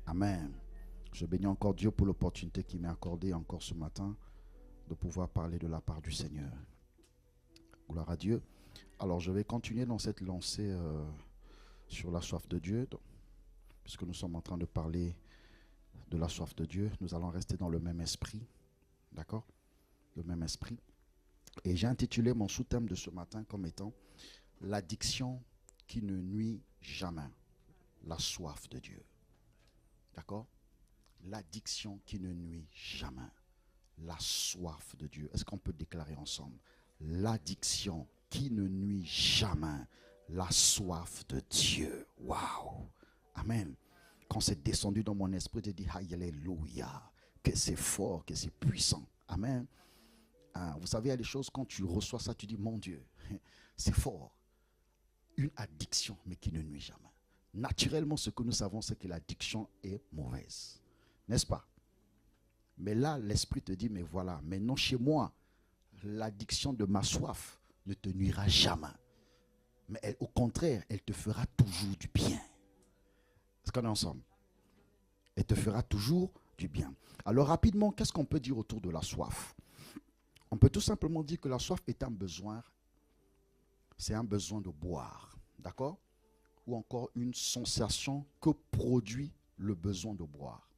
Amen. Je bénis encore Dieu pour l'opportunité qu'il m'a accordée encore ce matin de pouvoir parler de la part du Seigneur. Gloire à Dieu. Alors je vais continuer dans cette lancée sur la soif de Dieu. Puisque nous sommes en train de parler de la soif de Dieu, nous allons rester dans le même esprit. D'accord? Le même esprit. Et j'ai intitulé mon sous-thème de ce matin comme étant l'addiction qui ne nuit jamais. La soif de Dieu. D'accord? L'addiction qui ne nuit jamais. La soif de Dieu. Est-ce qu'on peut déclarer ensemble? L'addiction qui ne nuit jamais. La soif de Dieu. Waouh! Amen. Quand c'est descendu dans mon esprit, j'ai dit Alléluia. Que c'est fort, que c'est puissant. Amen. Vous savez, il y a des choses, quand tu reçois ça, tu dis, mon Dieu, c'est fort. Une addiction, mais qui ne nuit jamais. Naturellement, ce que nous savons, c'est que l'addiction est mauvaise. N'est-ce pas? Mais là, l'esprit te dit, mais voilà, maintenant chez moi, l'addiction de ma soif ne te nuira jamais. Mais elle, au contraire, elle te fera toujours du bien. Est-ce qu'on est ensemble? Elle te fera toujours du bien. Alors rapidement, qu'est-ce qu'on peut dire autour de la soif? On peut tout simplement dire que la soif est un besoin. C'est un besoin de boire. D'accord? Ou encore une sensation que produit le besoin de boire.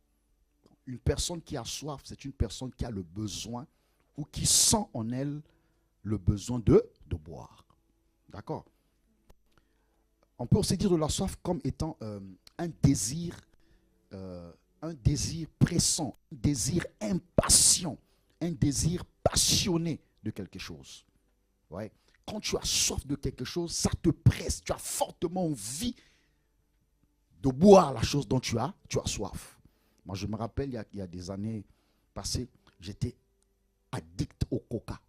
Une personne qui a soif, c'est une personne qui a le besoin ou qui sent en elle le besoin de boire. D'accord? On peut aussi dire de la soif comme étant un désir pressant, un désir impatient, un désir passionné de quelque chose. Ouais. Quand tu as soif de quelque chose, ça te presse, tu as fortement envie de boire la chose dont tu as soif. Moi, je me rappelle, il y a des années passées, j'étais addict au coca.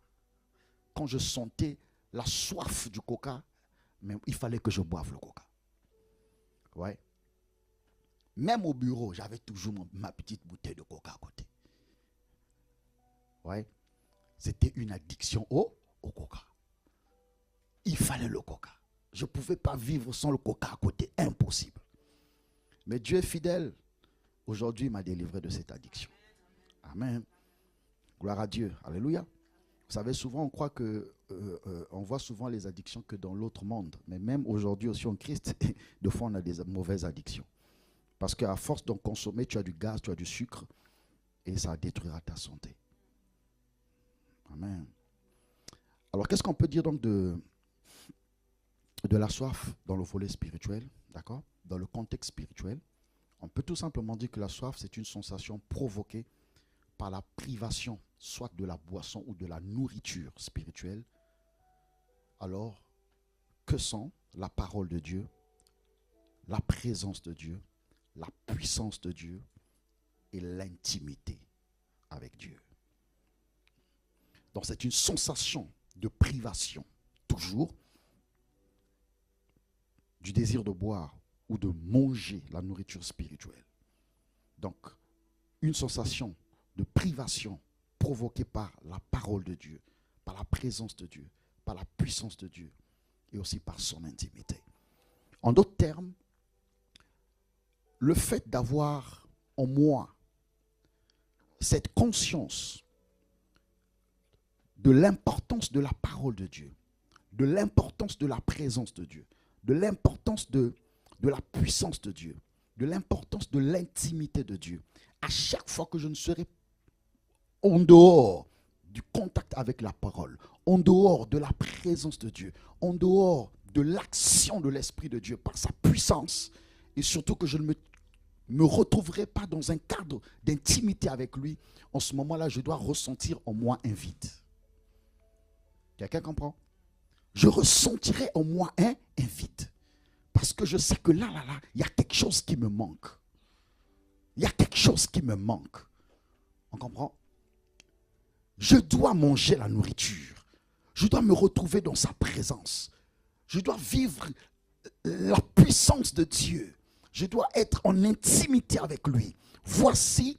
Quand je sentais la soif du coca, mais il fallait que je boive le coca. Ouais. Même au bureau, j'avais toujours ma petite bouteille de coca à côté. Ouais. C'était une addiction au coca. Il fallait le coca. Je ne pouvais pas vivre sans le coca à côté. Impossible. Mais Dieu est fidèle. Aujourd'hui, il m'a délivré de cette addiction. Amen. Gloire à Dieu. Alléluia. Vous savez, souvent, on croit que on voit souvent les addictions que dans l'autre monde. Mais même aujourd'hui aussi en Christ, des fois, on a des mauvaises addictions. Parce qu'à force d'en consommer, tu as du gaz, tu as du sucre, et ça détruira ta santé. Amen. Alors, qu'est-ce qu'on peut dire donc de la soif dans le volet spirituel, d'accord? Dans le contexte spirituel, on peut tout simplement dire que la soif, c'est une sensation provoquée par la privation, soit de la boisson ou de la nourriture spirituelle. Alors, que sont la parole de Dieu, la présence de Dieu, la puissance de Dieu et l'intimité avec Dieu? Donc, c'est une sensation de privation, toujours, du désir de boire ou de manger la nourriture spirituelle. Donc, une sensation de privation provoquée par la parole de Dieu, par la présence de Dieu, par la puissance de Dieu et aussi par son intimité. En d'autres termes, le fait d'avoir en moi cette conscience de l'importance de la parole de Dieu, de l'importance de la présence de Dieu, de l'importance de la puissance de Dieu, de l'importance de l'intimité de Dieu. À chaque fois que je ne serai en dehors du contact avec la parole, en dehors de la présence de Dieu, en dehors de l'action de l'Esprit de Dieu par sa puissance, et surtout que je ne me retrouverai pas dans un cadre d'intimité avec lui, en ce moment-là, je dois ressentir en moi un vide. Quelqu'un comprend? Je ressentirai en moi un vide. Parce que je sais que là, il y a quelque chose qui me manque. Il y a quelque chose qui me manque. On comprend? Je dois manger la nourriture. Je dois me retrouver dans sa présence. Je dois vivre la puissance de Dieu. Je dois être en intimité avec lui. Voici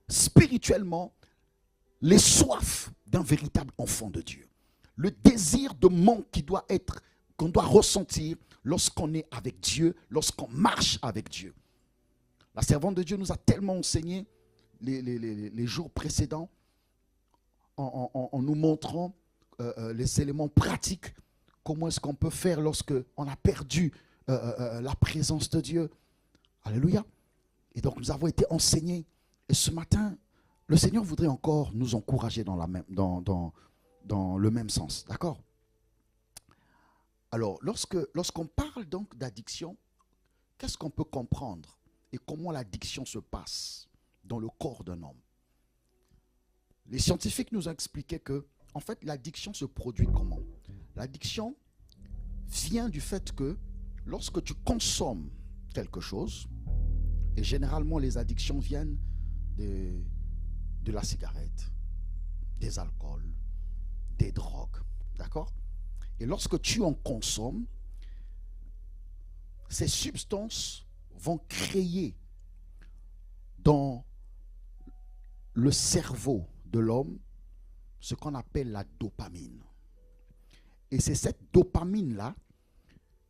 spirituellement les soifs d'un véritable enfant de Dieu. Le désir de manque qu'on doit ressentir lorsqu'on est avec Dieu, lorsqu'on marche avec Dieu. La servante de Dieu nous a tellement enseigné les jours précédents en nous montrant les éléments pratiques. Comment est-ce qu'on peut faire lorsque on a perdu la présence de Dieu. Alléluia. Et donc nous avons été enseignés. Et ce matin, le Seigneur voudrait encore nous encourager dans le même sens. D'accord? Alors, lorsqu'on parle donc d'addiction, qu'est-ce qu'on peut comprendre et comment l'addiction se passe dans le corps d'un homme? Les scientifiques nous ont expliqué que, en fait, l'addiction se produit comment? L'addiction vient du fait que lorsque tu consommes quelque chose, et généralement les addictions viennent de la cigarette, des alcools, des drogues, d'accord? Et lorsque tu en consommes, ces substances vont créer dans le cerveau de l'homme ce qu'on appelle la dopamine. Et c'est cette dopamine-là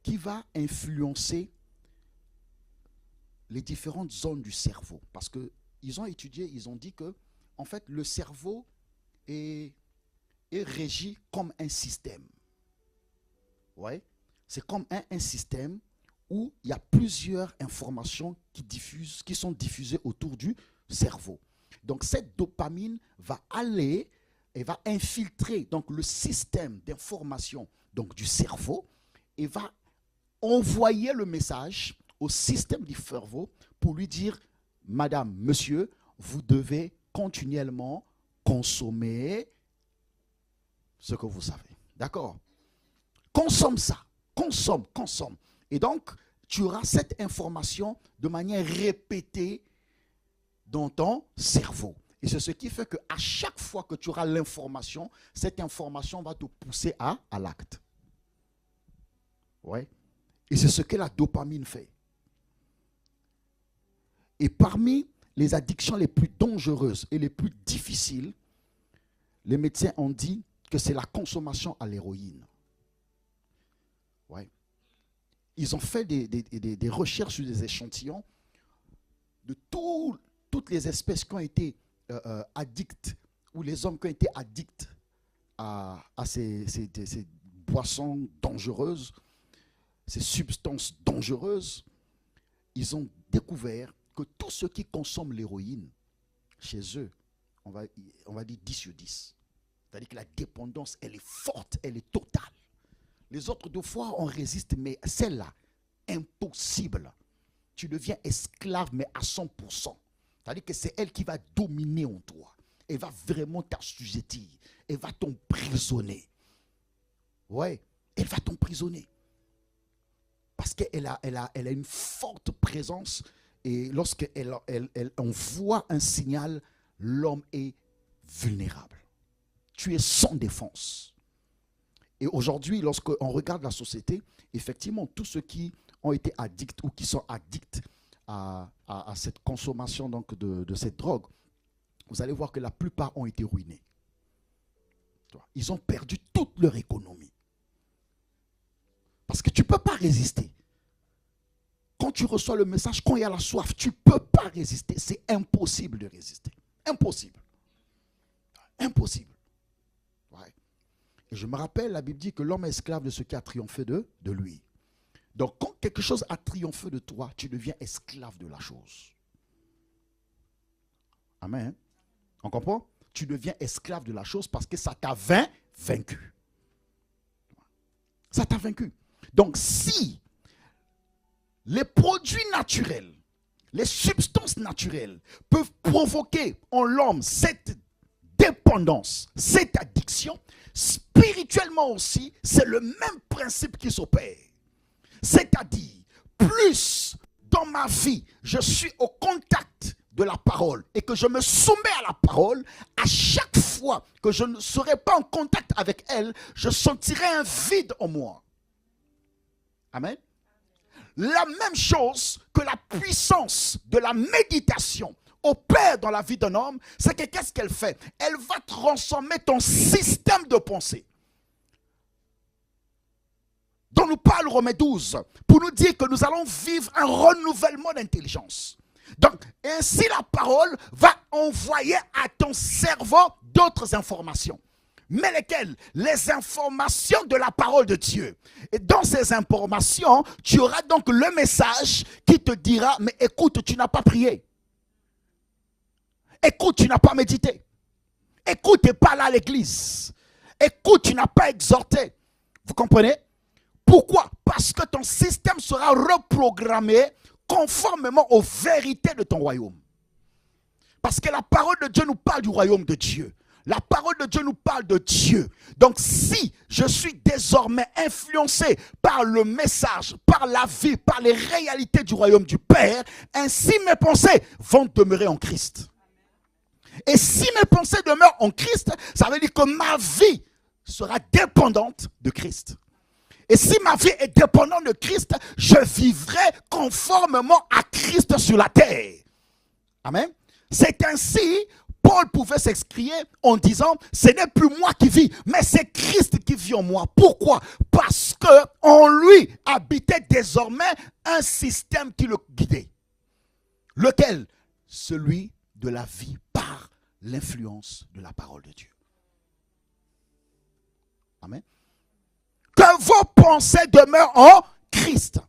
qui va influencer les différentes zones du cerveau. Parce qu'ils ont étudié, ils ont dit que, en fait, le cerveau est régi comme un système. Ouais. C'est comme un système où il y a plusieurs informations qui sont diffusées autour du cerveau. Donc, cette dopamine va aller et va infiltrer donc, le système d'information du cerveau et va envoyer le message au système du cerveau pour lui dire, madame, monsieur, vous devez continuellement consommer ce que vous savez. D'accord? Consomme ça. Consomme. Et donc, tu auras cette information de manière répétée dans ton cerveau. Et c'est ce qui fait qu'à chaque fois que tu auras l'information, cette information va te pousser à l'acte. Ouais. Et c'est ce que la dopamine fait. Et parmi les addictions les plus dangereuses et les plus difficiles, les médecins ont dit que c'est la consommation à l'héroïne. Ouais. Ils ont fait des recherches sur des échantillons de toutes les espèces qui ont été addictes, ou les hommes qui ont été addicts à ces boissons dangereuses, ces substances dangereuses. Ils ont découvert que tous ceux qui consomment l'héroïne, chez eux, on va dire 10 sur 10. C'est-à-dire que la dépendance, elle est forte, elle est totale. Les autres, deux fois, on résiste, mais celle-là, impossible. Tu deviens esclave, mais à 100%. C'est-à-dire que c'est elle qui va dominer en toi. Elle va vraiment t'assujettir. Elle va t'emprisonner. Ouais, elle va t'emprisonner. Parce qu'elle a une forte présence. Et lorsqu'elle envoie un signal, l'homme est vulnérable. Tu es sans défense. Et aujourd'hui, lorsqu'on regarde la société, effectivement, tous ceux qui ont été addicts ou qui sont addicts à cette consommation donc, de cette drogue, vous allez voir que la plupart ont été ruinés. Ils ont perdu toute leur économie. Parce que tu ne peux pas résister. Quand tu reçois le message, quand il y a la soif, tu ne peux pas résister. C'est impossible de résister. Impossible. Impossible. Ouais. Et je me rappelle, la Bible dit que l'homme est esclave de ce qui a triomphé de lui. Donc, quand quelque chose a triomphé de toi, tu deviens esclave de la chose. Amen. On comprend? Tu deviens esclave de la chose parce que ça t'a vaincu. Ça t'a vaincu. Donc, si les produits naturels, les substances naturelles peuvent provoquer en l'homme cette dépendance, cette addiction, spirituellement aussi, c'est le même principe qui s'opère. C'est-à-dire, plus dans ma vie, je suis au contact de la parole et que je me soumets à la parole, à chaque fois que je ne serai pas en contact avec elle, je sentirai un vide en moi. Amen. La même chose que la puissance de la méditation opère dans la vie d'un homme, c'est que qu'est-ce qu'elle fait? Elle va transformer ton système de pensée. Dont nous parle Romains 12, pour nous dire que nous allons vivre un renouvellement d'intelligence. Donc, ainsi la parole va envoyer à ton cerveau d'autres informations. Mais lesquelles? Les informations de la parole de Dieu. Et dans ces informations, tu auras donc le message qui te dira, mais écoute, tu n'as pas prié. Écoute, tu n'as pas médité. Écoute, tu n'es pas là à l'église. Écoute, tu n'as pas exhorté. Vous comprenez? Pourquoi? Parce que ton système sera reprogrammé conformément aux vérités de ton royaume. Parce que la parole de Dieu nous parle du royaume de Dieu. La parole de Dieu nous parle de Dieu. Donc si je suis désormais influencé par le message, par la vie, par les réalités du royaume du Père, ainsi mes pensées vont demeurer en Christ. Et si mes pensées demeurent en Christ, ça veut dire que ma vie sera dépendante de Christ. Et si ma vie est dépendante de Christ, je vivrai conformément à Christ sur la terre. Amen. C'est ainsi, Paul pouvait s'exprimer en disant, ce n'est plus moi qui vis, mais c'est Christ qui vit en moi. Pourquoi? Parce qu'en lui habitait désormais un système qui le guidait. Lequel? Celui de la vie par l'influence de la parole de Dieu. Amen. Que vos pensées demeurent en Christ.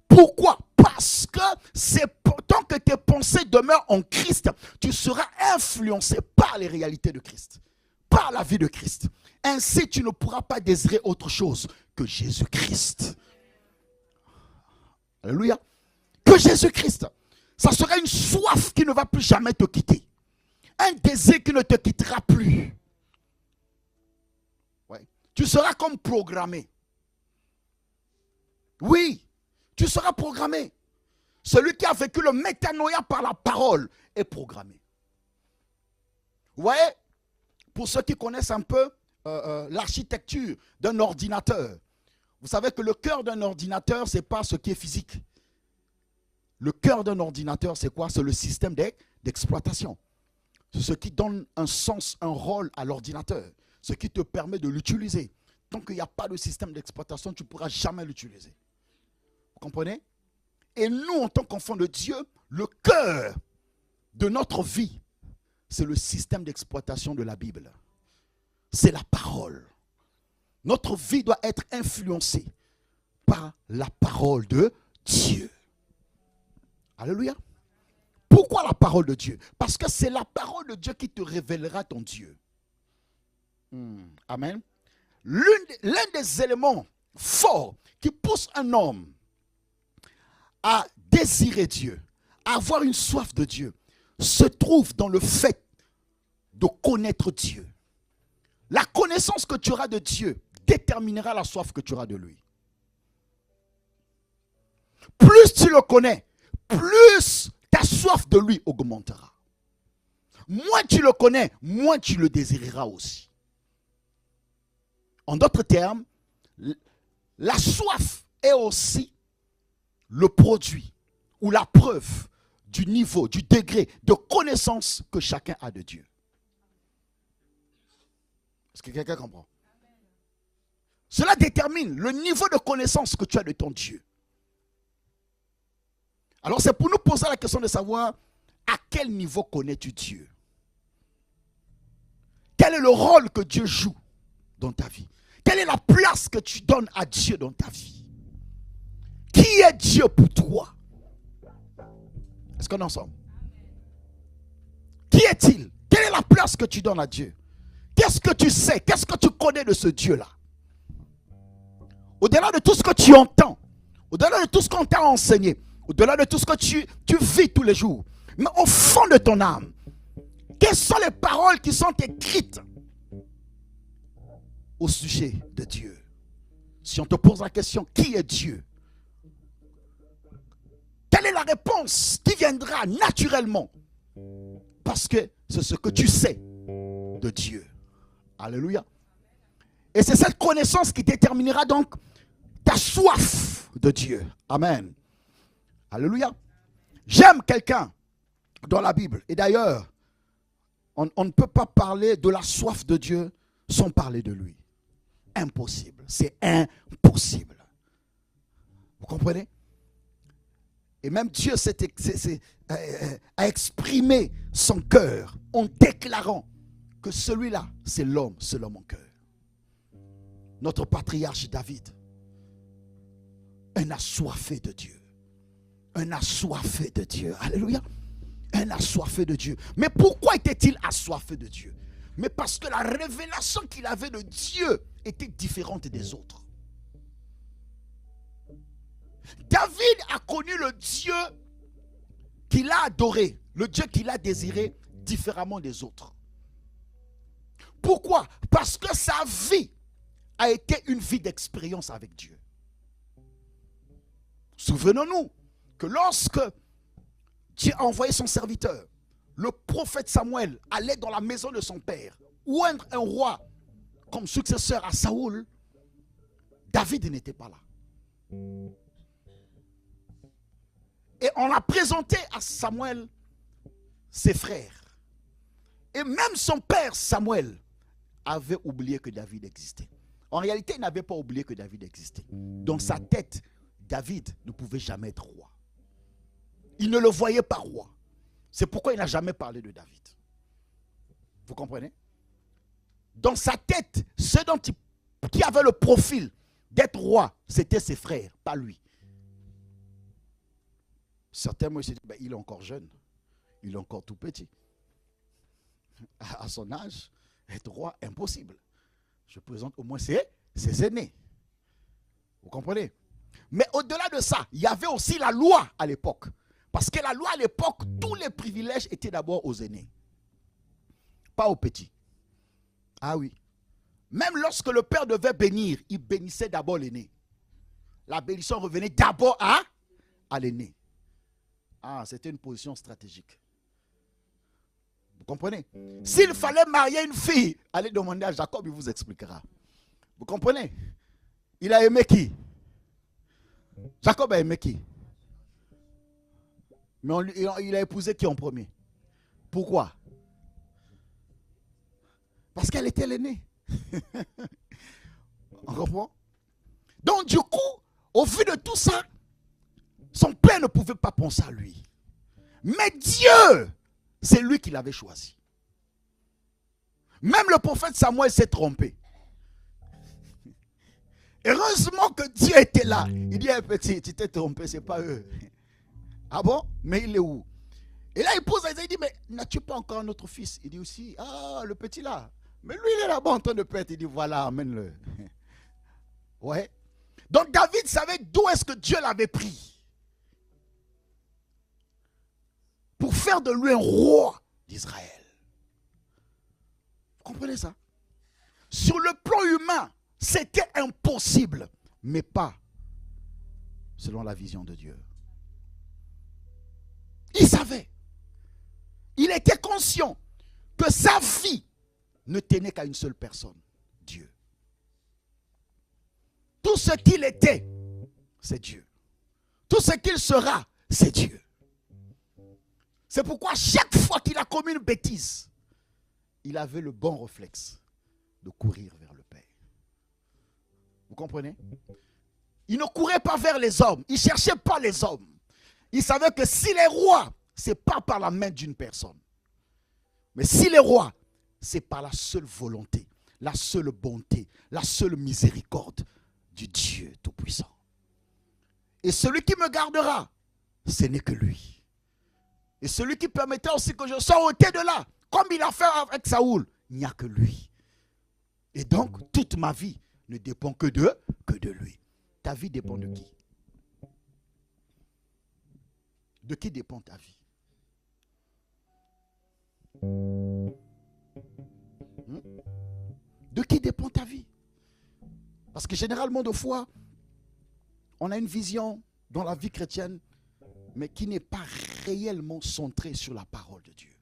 Pourquoi? Parce que c'est tant que tes pensées demeurent en Christ, tu seras influencé par les réalités de Christ, par la vie de Christ. Ainsi, tu ne pourras pas désirer autre chose que Jésus-Christ. Alléluia. Que Jésus-Christ. Ça sera une soif qui ne va plus jamais te quitter. Un désir qui ne te quittera plus. Ouais. Tu seras comme programmé. Oui. Tu seras programmé. Celui qui a vécu le métanoïa par la parole est programmé. Vous voyez, pour ceux qui connaissent un peu l'architecture d'un ordinateur, vous savez que le cœur d'un ordinateur, ce n'est pas ce qui est physique. Le cœur d'un ordinateur, c'est quoi? C'est le système d'exploitation. C'est ce qui donne un sens, un rôle à l'ordinateur. Ce qui te permet de l'utiliser. Tant qu'il n'y a pas de système d'exploitation, tu ne pourras jamais l'utiliser. Vous comprenez? Et nous, en tant qu'enfants de Dieu, le cœur de notre vie, c'est le système d'exploitation de la Bible. C'est la parole. Notre vie doit être influencée par la parole de Dieu. Alléluia. Pourquoi la parole de Dieu? Parce que c'est la parole de Dieu qui te révélera ton Dieu. Amen. L'un des éléments forts qui pousse un homme à désirer Dieu, à avoir une soif de Dieu, se trouve dans le fait de connaître Dieu. La connaissance que tu auras de Dieu déterminera la soif que tu auras de lui. Plus tu le connais, plus ta soif de lui augmentera. Moins tu le connais, moins tu le désireras aussi. En d'autres termes, la soif est aussi le produit ou la preuve du niveau, du degré de connaissance que chacun a de Dieu. Est-ce que quelqu'un comprend? Cela détermine le niveau de connaissance que tu as de ton Dieu. Alors c'est pour nous poser la question de savoir à quel niveau connais-tu Dieu? Quel est le rôle que Dieu joue dans ta vie? Quelle est la place que tu donnes à Dieu dans ta vie? Qui est Dieu pour toi? Est-ce qu'on est ensemble? Qui est-il? Quelle est la place que tu donnes à Dieu? Qu'est-ce que tu sais? Qu'est-ce que tu connais de ce Dieu-là? Au-delà de tout ce que tu entends, au-delà de tout ce qu'on t'a enseigné, au-delà de tout ce que tu vis tous les jours, mais au fond de ton âme, quelles sont les paroles qui sont écrites au sujet de Dieu? Si on te pose la question, qui est Dieu? Quelle est la réponse qui viendra naturellement? Parce que c'est ce que tu sais de Dieu. Alléluia. Et c'est cette connaissance qui déterminera donc ta soif de Dieu. Amen. Alléluia. J'aime quelqu'un dans la Bible. Et d'ailleurs, on ne peut pas parler de la soif de Dieu sans parler de lui. Impossible. C'est impossible. Vous comprenez? Et même Dieu a exprimé son cœur en déclarant que celui-là, c'est l'homme en cœur. Notre patriarche David, un assoiffé de Dieu. Un assoiffé de Dieu. Alléluia. Un assoiffé de Dieu. Mais pourquoi était-il assoiffé de Dieu? Mais parce que la révélation qu'il avait de Dieu était différente des autres. David a connu le Dieu qu'il a adoré, le Dieu qu'il a désiré différemment des autres. Pourquoi? Parce que sa vie a été une vie d'expérience avec Dieu. Souvenons-nous que lorsque Dieu a envoyé son serviteur, le prophète Samuel allait dans la maison de son père, oindre un roi comme successeur à Saoul, David n'était pas là. Et on a présenté à Samuel ses frères. Et même son père Samuel avait oublié que David existait. En réalité, il n'avait pas oublié que David existait. Dans sa tête, David ne pouvait jamais être roi. Il ne le voyait pas roi. C'est pourquoi il n'a jamais parlé de David. Vous comprenez? Dans sa tête, ceux qui avaient le profil d'être roi, c'était ses frères, pas lui. Certains me disent, il est encore jeune, il est encore tout petit. À son âge, être roi, impossible. Je présente au moins ses aînés. Vous comprenez? Mais au-delà de ça, il y avait aussi la loi à l'époque. Parce que la loi à l'époque, tous les privilèges étaient d'abord aux aînés. Pas aux petits. Ah oui. Même lorsque le père devait bénir, il bénissait d'abord l'aîné. La bénédiction revenait d'abord à l'aîné. Ah, c'était une position stratégique. Vous comprenez? S'il fallait marier une fille, allez demander à Jacob, il vous expliquera. Vous comprenez? Il a aimé qui? Jacob a aimé qui? Mais il a épousé qui en premier? Pourquoi? Parce qu'elle était l'aînée. On comprend? Donc du coup, au vu de tout ça, son père ne pouvait pas penser à lui. Mais Dieu, c'est lui qui l'avait choisi. Même le prophète Samuel s'est trompé. Heureusement que Dieu était là. Il dit, hey, petit, tu t'es trompé, c'est pas eux. Ah bon? Mais il est où? Et là, il pose Isaïe, il dit, mais n'as-tu pas encore un autre fils? Il dit aussi, ah, le petit là. Mais lui, il est là-bas en train de perdre. Il dit, voilà, amène-le. Ouais. Donc David savait d'où est-ce que Dieu l'avait pris. Pour faire de lui un roi d'Israël. Vous comprenez ça? Sur le plan humain, c'était impossible. Mais pas selon la vision de Dieu. Il savait. Il était conscient que sa vie ne tenait qu'à une seule personne, Dieu. Tout ce qu'il était, c'est Dieu. Tout ce qu'il sera, c'est Dieu. C'est pourquoi chaque fois qu'il a commis une bêtise, il avait le bon réflexe de courir vers le Père. Vous comprenez? Il ne courait pas vers les hommes. Il ne cherchait pas les hommes. Il savait que s'il est roi, ce n'est pas par la main d'une personne. Mais s'il est roi, c'est par la seule volonté, la seule bonté, la seule miséricorde du Dieu Tout-Puissant. Et celui qui me gardera, ce n'est que lui. Et celui qui permettra aussi que je sois ôté de là, comme il a fait avec Saoul, il n'y a que lui. Et donc, toute ma vie ne dépend que de lui. Ta vie dépend de qui? De qui dépend ta vie? De qui dépend ta vie? Parce que généralement, de fois, on a une vision dans la vie chrétienne, mais qui n'est pas réellement centrée sur la parole de Dieu.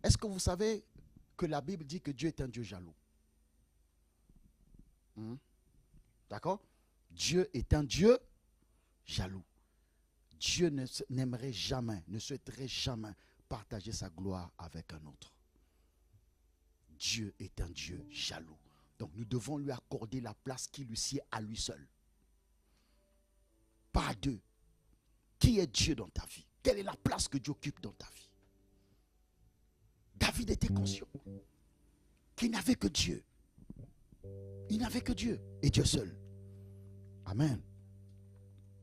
Est-ce que vous savez que la Bible dit que Dieu est un Dieu jaloux? D'accord? Dieu est un Dieu jaloux. Dieu n'aimerait jamais, ne souhaiterait jamais partager sa gloire avec un autre. Dieu est un Dieu jaloux. Donc nous devons lui accorder la place qui lui sied à lui seul. Pas à deux. Qui est Dieu dans ta vie? Quelle est la place que Dieu occupe dans ta vie? David était conscient qu'il n'avait que Dieu. Il n'avait que Dieu et Dieu seul. Amen.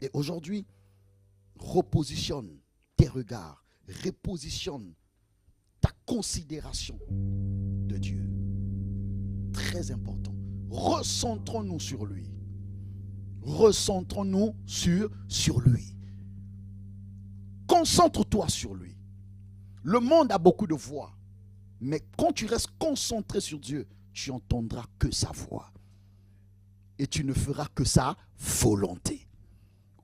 Et aujourd'hui, repositionne tes regards, repositionne ta considération de Dieu. Très important. Recentrons-nous sur lui. Recentrons-nous sur lui. Concentre-toi sur lui. Le monde a beaucoup de voix. Mais quand tu restes concentré sur Dieu, tu entendras que sa voix. Et tu ne feras que sa volonté.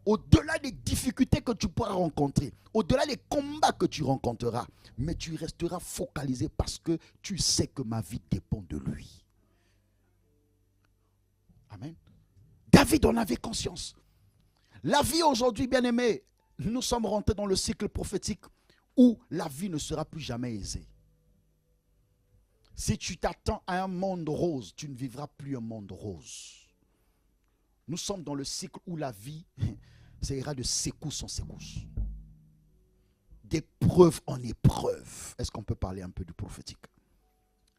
Au-delà des difficultés que tu pourras rencontrer, au-delà des combats que tu rencontreras, mais tu resteras focalisé parce que tu sais que ma vie dépend de lui. Amen. David en avait conscience. La vie aujourd'hui, bien-aimés, nous sommes rentrés dans le cycle prophétique où la vie ne sera plus jamais aisée. Si tu t'attends à un monde rose, tu ne vivras plus un monde rose. Nous sommes dans le cycle où la vie, ça ira de secousse en secousse. D'épreuve en épreuve. Est-ce qu'on peut parler un peu du prophétique?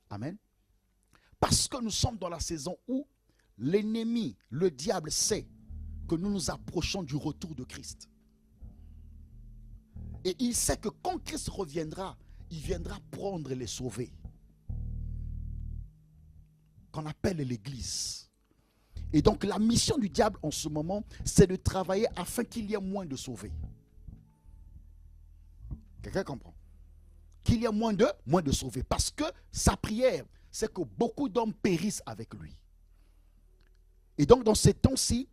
Amen. Parce que nous sommes dans la saison où l'ennemi, le diable, sait que nous nous approchons du retour de Christ. Et il sait que quand Christ reviendra, il viendra prendre et les sauver. Qu'on appelle l'église. Et donc la mission du diable en ce moment, c'est de travailler afin qu'il y ait moins de sauvés. Quelqu'un comprend? Qu'il y ait moins de sauvés. Parce que sa prière, c'est que beaucoup d'hommes périssent avec lui. Et donc dans ces temps-ci,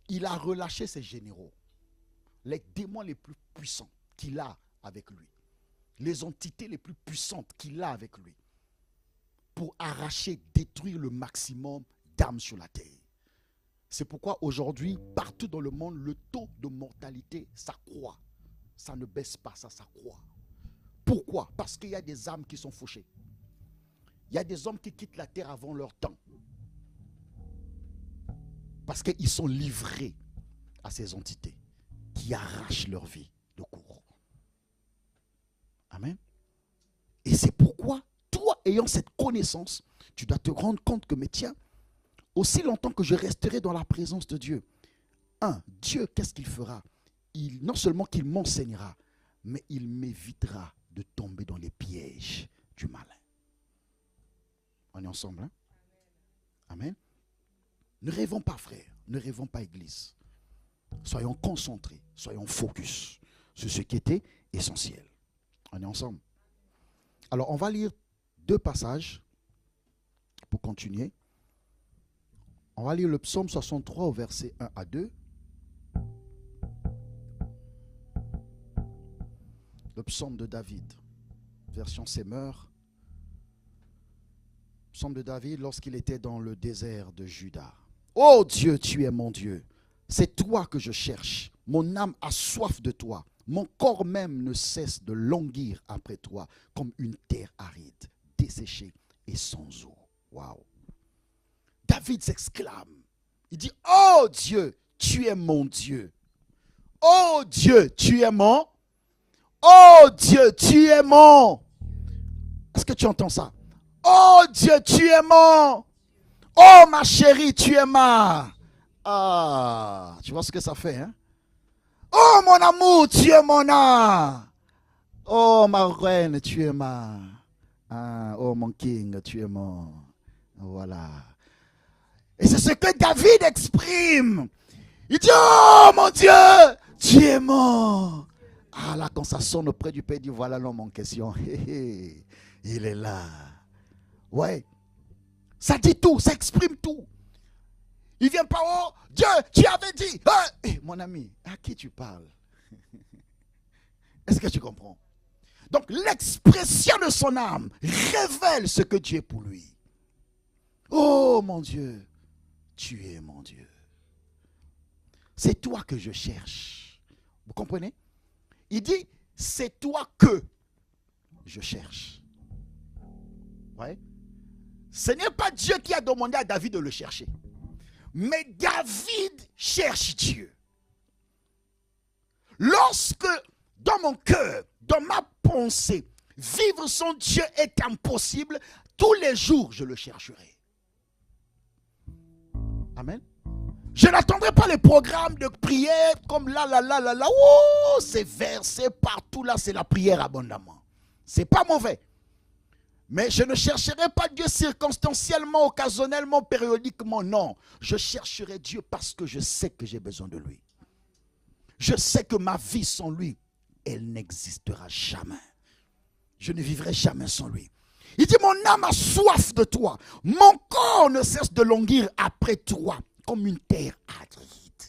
il a relâché ses généraux. Les démons les plus puissants qu'il a avec lui. Les entités les plus puissantes qu'il a avec lui. Pour arracher, détruire le maximum d'âmes sur la terre. C'est pourquoi aujourd'hui, partout dans le monde, le taux de mortalité s'accroît. Ça ne baisse pas, ça s'accroît. Pourquoi? Parce qu'il y a des âmes qui sont fauchées. Il y a des hommes qui quittent la terre avant leur temps. Parce qu'ils sont livrés à ces entités qui arrachent leur vie de court. Amen. Et c'est pourquoi, toi, ayant cette connaissance, tu dois te rendre compte que, mais tiens, aussi longtemps que je resterai dans la présence de Dieu, Dieu, qu'est-ce qu'il fera? Non seulement qu'il m'enseignera, mais il m'évitera de tomber dans les pièges du malin. On est ensemble, hein? Amen. Ne rêvons pas, frères, ne rêvons pas, église. Soyons concentrés, soyons focus sur ce qui était essentiel. On est ensemble. Alors, on va lire 2 passages pour continuer. On va lire le psaume 63 au verset 1 à 2. Le psaume de David, version Semeur. Psaume de David lorsqu'il était dans le désert de Juda. Oh Dieu, tu es mon Dieu. C'est toi que je cherche. Mon âme a soif de toi. Mon corps même ne cesse de languir après toi, comme une terre aride, desséchée et sans eau. Waouh! David s'exclame. Il dit, oh Dieu, tu es mon Dieu. Oh Dieu, tu es mon. Oh Dieu, tu es mon. Est-ce que tu entends ça? Oh Dieu, tu es mon. Oh ma chérie, tu es ma. Ah, tu vois ce que ça fait, hein? Oh mon amour, tu es mon âme. Oh ma reine, tu es ma. Ah, oh mon king, tu es mon. Voilà. Et c'est ce que David exprime. Il dit, oh mon Dieu, tu es mon. Ah là, quand ça sonne auprès du Père, il dit, voilà l'homme en question. Il est là. Ouais. Ça dit tout, ça exprime tout. Il vient pas, oh Dieu, tu avais dit. Hey, mon ami, à qui tu parles? Est-ce que tu comprends? Donc l'expression de son âme révèle ce que Dieu est pour lui. Oh mon Dieu, tu es mon Dieu. C'est toi que je cherche. Vous comprenez? Il dit, c'est toi que je cherche. Ouais. Ce n'est pas Dieu qui a demandé à David de le chercher. Mais David cherche Dieu. Lorsque dans mon cœur, dans ma pensée, vivre sans Dieu est impossible, tous les jours je le chercherai. Amen. Je n'attendrai pas les programmes de prière comme là, oh, ces versets partout là, c'est la prière abondamment. C'est pas mauvais. Mais je ne chercherai pas Dieu circonstanciellement, occasionnellement, périodiquement, non. Je chercherai Dieu parce que je sais que j'ai besoin de lui. Je sais que ma vie sans lui, elle n'existera jamais. Je ne vivrai jamais sans lui. Il dit, mon âme a soif de toi. Mon corps ne cesse de languir après toi, comme une terre aride.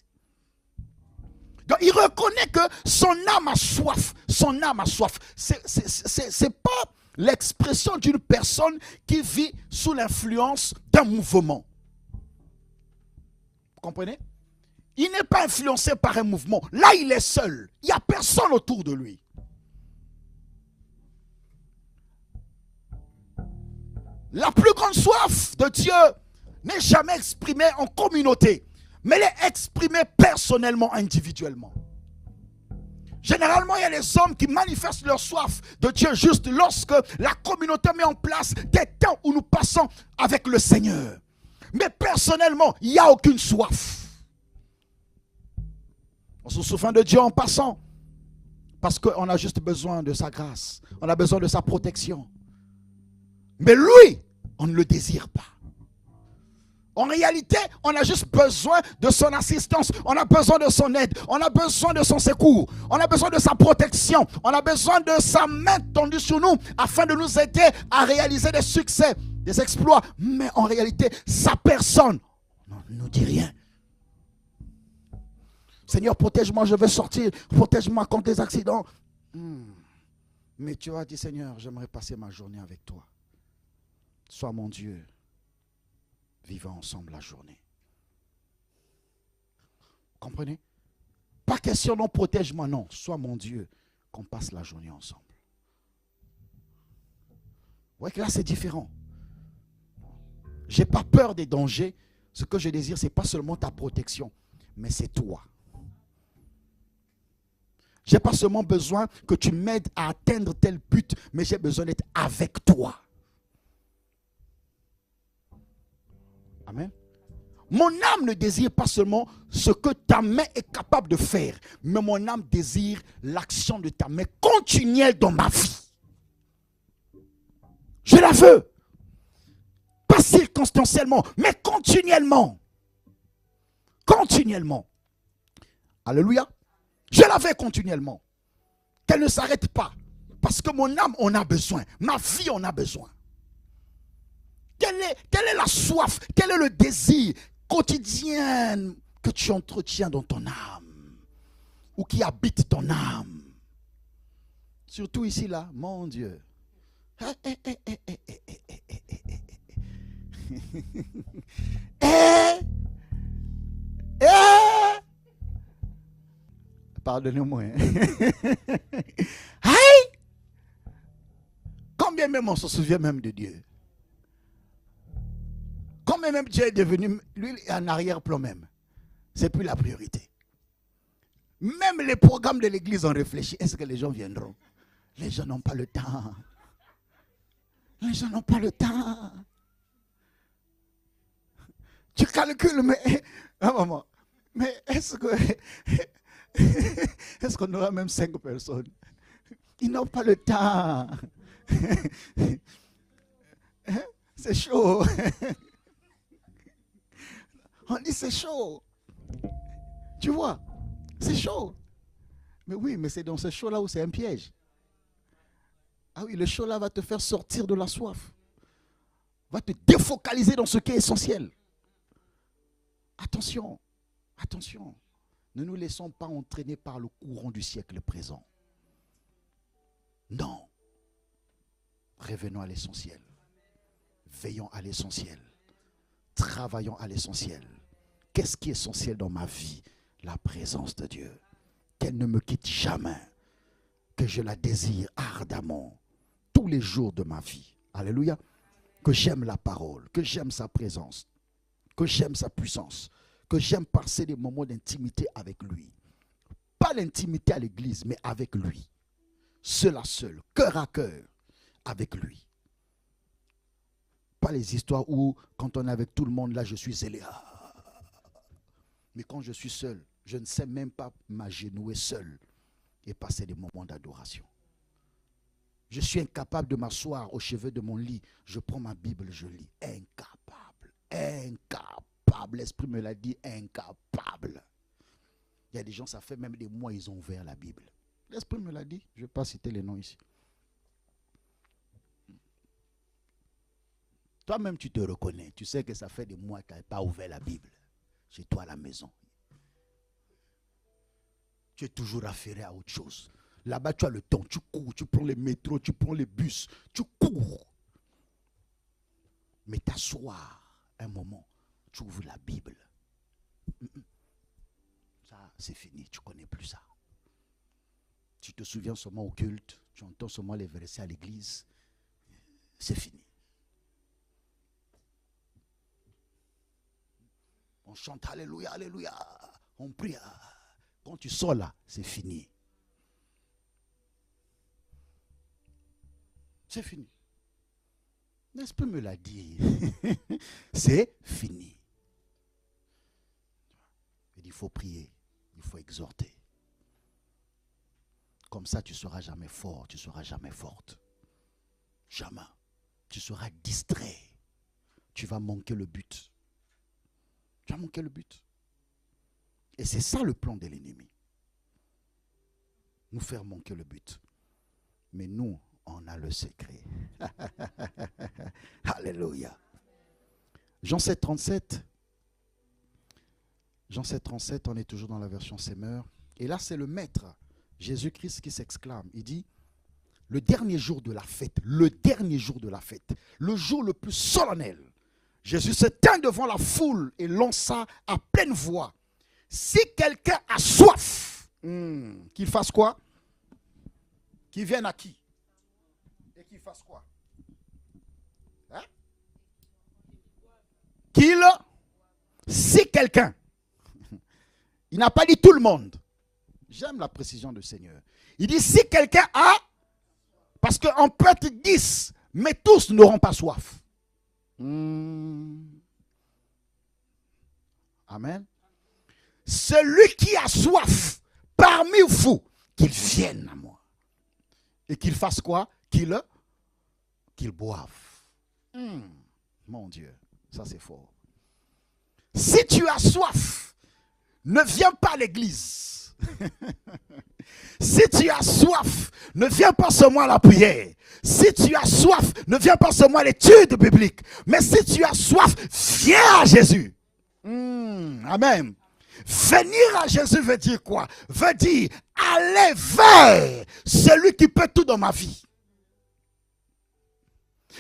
Donc, il reconnaît que son âme a soif. Son âme a soif. C'est pas l'expression d'une personne qui vit sous l'influence d'un mouvement. Vous comprenez? Il n'est pas influencé par un mouvement. Là, il est seul. Il n'y a personne autour de lui. La plus grande soif de Dieu n'est jamais exprimée en communauté, mais elle est exprimée personnellement, individuellement. Généralement, il y a les hommes qui manifestent leur soif de Dieu juste lorsque la communauté met en place des temps où nous passons avec le Seigneur. Mais personnellement, il n'y a aucune soif. On se souvient de Dieu en passant parce qu'on a juste besoin de sa grâce. On a besoin de sa protection. Mais lui, on ne le désire pas. En réalité, on a juste besoin de son assistance. On a besoin de son aide. On a besoin de son secours. On a besoin de sa protection. On a besoin de sa main tendue sur nous afin de nous aider à réaliser des succès, des exploits. Mais en réalité, sa personne ne nous dit rien. Seigneur, protège-moi, je vais sortir. Protège-moi contre les accidents. Mais tu as dit, Seigneur, j'aimerais passer ma journée avec toi. Sois mon Dieu. Vivons ensemble la journée. Comprenez? Pas question, non, protège-moi, non. Sois mon Dieu, qu'on passe la journée ensemble. Vous voyez que là, c'est différent. Je n'ai pas peur des dangers. Ce que je désire, ce n'est pas seulement ta protection, mais c'est toi. Je n'ai pas seulement besoin que tu m'aides à atteindre tel but, mais j'ai besoin d'être avec toi. Amen. Mon âme ne désire pas seulement ce que ta main est capable de faire, mais mon âme désire l'action de ta main continuelle dans ma vie. Je la veux. Pas circonstanciellement, mais continuellement. Continuellement. Alléluia. Je la veux continuellement. Qu'elle ne s'arrête pas. Parce que mon âme en a besoin. Ma vie en a besoin. Quelle est la soif, quel est le désir quotidien que tu entretiens dans ton âme ou qui habite ton âme? Surtout ici, là, mon Dieu. Pardonnez-moi. Combien même on se souvient même de Dieu? Combien même Dieu est devenu, lui, en arrière-plan même. C'est plus la priorité. Même les programmes de l'église ont réfléchi. Est-ce que les gens viendront? Les gens n'ont pas le temps. Les gens n'ont pas le temps. Tu calcules, mais... Un moment. Mais est-ce qu'on aura même 5 personnes? Ils n'ont pas le temps. C'est chaud. On dit c'est chaud. Tu vois, c'est chaud. Mais oui, mais c'est dans ce chaud-là où c'est un piège. Ah oui, le chaud-là va te faire sortir de la soif. Va te défocaliser dans ce qui est essentiel. Attention, attention. Ne nous laissons pas entraîner par le courant du siècle présent. Non. Revenons à l'essentiel. Veillons à l'essentiel. Travaillons à l'essentiel. Qu'est-ce qui est essentiel dans ma vie? La présence de Dieu. Qu'elle ne me quitte jamais. Que je la désire ardemment tous les jours de ma vie. Alléluia. Que j'aime la parole. Que j'aime sa présence. Que j'aime sa puissance. Que j'aime passer des moments d'intimité avec lui. pas l'intimité à l'église, mais avec lui. Seul à seul, cœur à cœur, avec lui. Pas les histoires où, quand on est avec tout le monde, là, je suis zélé. Mais quand je suis seul, je ne sais même pas m'agenouiller seul et passer des moments d'adoration. Je suis incapable de m'asseoir au chevet de mon lit. Je prends ma Bible, je lis. Incapable. Incapable. L'Esprit me l'a dit, incapable. Il y a des gens, ça fait même des mois, ils ont ouvert la Bible. L'Esprit me l'a dit. Je ne vais pas citer les noms ici. Toi-même, tu te reconnais. Tu sais que ça fait des mois que tu n'as pas ouvert la Bible. Chez toi à la maison. Tu es toujours affairé à autre chose. Là-bas, tu as le temps. Tu cours, tu prends les métros, tu prends les bus. Tu cours. Mais t'asseoir un moment, tu ouvres la Bible. Ça, c'est fini. Tu ne connais plus ça. Tu te souviens seulement au culte. Tu entends seulement les versets à l'église. C'est fini. On chante Alléluia, Alléluia. On prie. Quand tu sors là, c'est fini. C'est fini. L'Esprit me l'a dit. C'est fini. Il faut prier. Il faut exhorter. Comme ça, tu ne seras jamais fort. Tu ne seras jamais forte. Jamais. Tu seras distrait. Tu vas manquer le but. Tu vas manquer le but. Et c'est ça le plan de l'ennemi. Nous faire manquer le but. Mais nous, on a le secret. Alléluia. Jean 7, 37. Jean 7, 37, on est toujours dans la version Semeur. Et là, c'est le maître, Jésus-Christ, qui s'exclame. Il dit, le dernier jour de la fête, le dernier jour de la fête, le jour le plus solennel, Jésus se tint devant la foule et lança à pleine voix. Si quelqu'un a soif, qu'il fasse quoi? Qu'il vienne à qui? Et qu'il fasse quoi? Hein? Si quelqu'un, il n'a pas dit tout le monde. J'aime la précision du Seigneur. Il dit si quelqu'un a, parce qu'on peut être 10, mais tous n'auront pas soif. Amen. Celui qui a soif parmi vous, qu'il vienne à moi. Et qu'il fasse quoi? Qu'il boive. Mon Dieu, ça c'est fort. Si tu as soif, ne viens pas à l'église. Si tu as soif, ne viens pas seulement à la prière. Si tu as soif, ne viens pas seulement à l'étude biblique. Mais si tu as soif, viens à Jésus. Amen. Venir à Jésus veut dire quoi? Veut dire aller vers celui qui peut tout dans ma vie.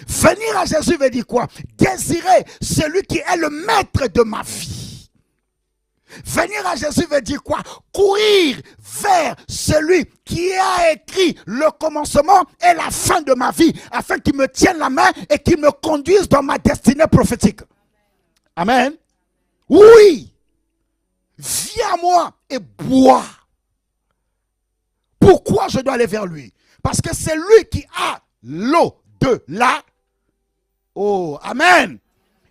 Venir à Jésus veut dire quoi? Désirer celui qui est le maître de ma vie. Venir à Jésus veut dire quoi? Courir vers celui qui a écrit le commencement et la fin de ma vie, afin qu'il me tienne la main et qu'il me conduise dans ma destinée prophétique. Amen. Oui. Viens à moi et bois. Pourquoi je dois aller vers lui? Parce que c'est lui qui a l'eau de la... Oh, amen.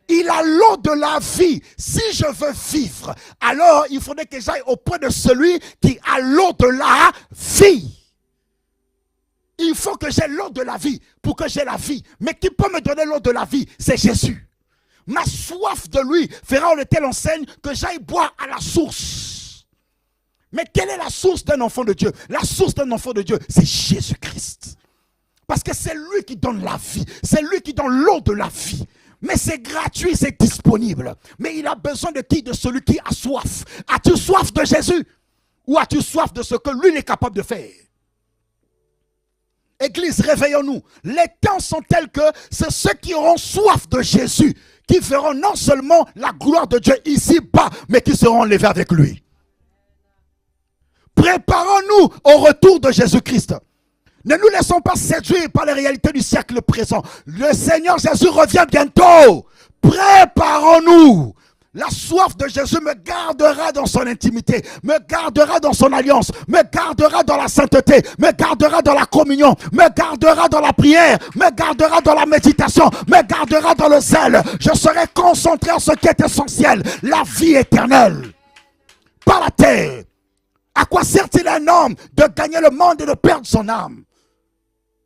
Il a l'eau de la vie. Si je veux vivre, alors il faudrait que j'aille auprès de celui qui a l'eau de la vie. Il faut que j'ai l'eau de la vie pour que j'ai la vie. Mais qui peut me donner l'eau de la vie? C'est Jésus. Ma soif de lui fera en telle enseigne que j'aille boire à la source. Mais quelle est la source d'un enfant de Dieu? La source d'un enfant de Dieu, c'est Jésus-Christ. Parce que c'est lui qui donne la vie. C'est lui qui donne l'eau de la vie. Mais c'est gratuit, c'est disponible. Mais il a besoin de qui? De celui qui a soif. As-tu soif de Jésus? Ou as-tu soif de ce que lui est capable de faire? Église, réveillons-nous. Les temps sont tels que c'est ceux qui auront soif de Jésus qui verront non seulement la gloire de Dieu ici-bas, mais qui seront levés avec lui. Préparons-nous au retour de Jésus-Christ. Ne nous laissons pas séduire par les réalités du siècle présent. Le Seigneur Jésus revient bientôt. Préparons-nous. La soif de Jésus me gardera dans son intimité, me gardera dans son alliance, me gardera dans la sainteté, me gardera dans la communion, me gardera dans la prière, me gardera dans la méditation, me gardera dans le zèle. Je serai concentré en ce qui est essentiel, la vie éternelle. Pas la terre. À quoi sert-il un homme de gagner le monde et de perdre son âme?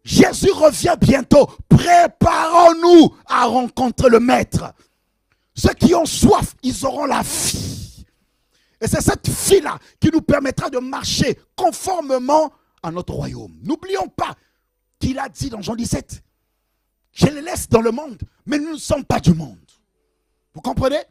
Jésus revient bientôt. Préparons-nous à rencontrer le Maître. Ceux qui ont soif, ils auront la vie. Et c'est cette vie-là qui nous permettra de marcher conformément à notre royaume. N'oublions pas qu'il a dit dans Jean 17, je les laisse dans le monde, mais nous ne sommes pas du monde. Vous comprenez?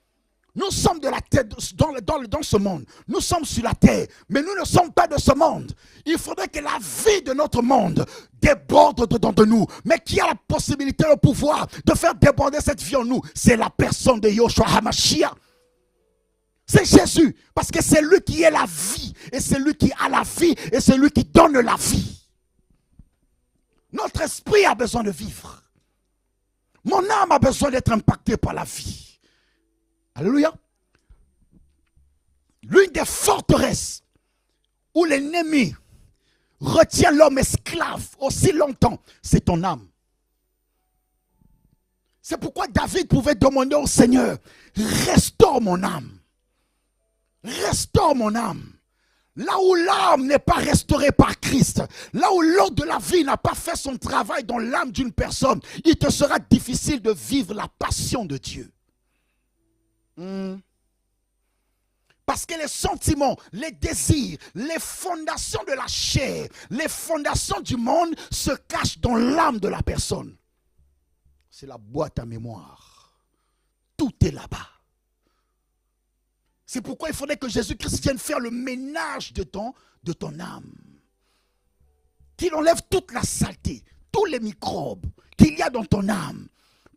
Nous sommes de la terre, dans ce monde. Nous sommes sur la terre, mais nous ne sommes pas de ce monde. Il faudrait que la vie de notre monde déborde dedans de nous. Mais qui a la possibilité, le pouvoir de faire déborder cette vie en nous? C'est la personne de Yoshua HaMashiach. C'est Jésus, parce que c'est lui qui est la vie, et c'est lui qui a la vie, et c'est lui qui donne la vie. Notre esprit a besoin de vivre. Mon âme a besoin d'être impactée par la vie. Alléluia. L'une des forteresses où l'ennemi retient l'homme esclave aussi longtemps, c'est ton âme. C'est pourquoi David pouvait demander au Seigneur, restaure mon âme. Restaure mon âme. Là où l'âme n'est pas restaurée par Christ, là où l'eau de la vie n'a pas fait son travail dans l'âme d'une personne, il te sera difficile de vivre la passion de Dieu. Parce que les sentiments, les désirs, les fondations de la chair, les fondations du monde se cachent dans l'âme de la personne. C'est la boîte à mémoire. Tout est là-bas. C'est pourquoi il faudrait que Jésus-Christ vienne faire le ménage de ton âme. Qu'il enlève toute la saleté, tous les microbes qu'il y a dans ton âme.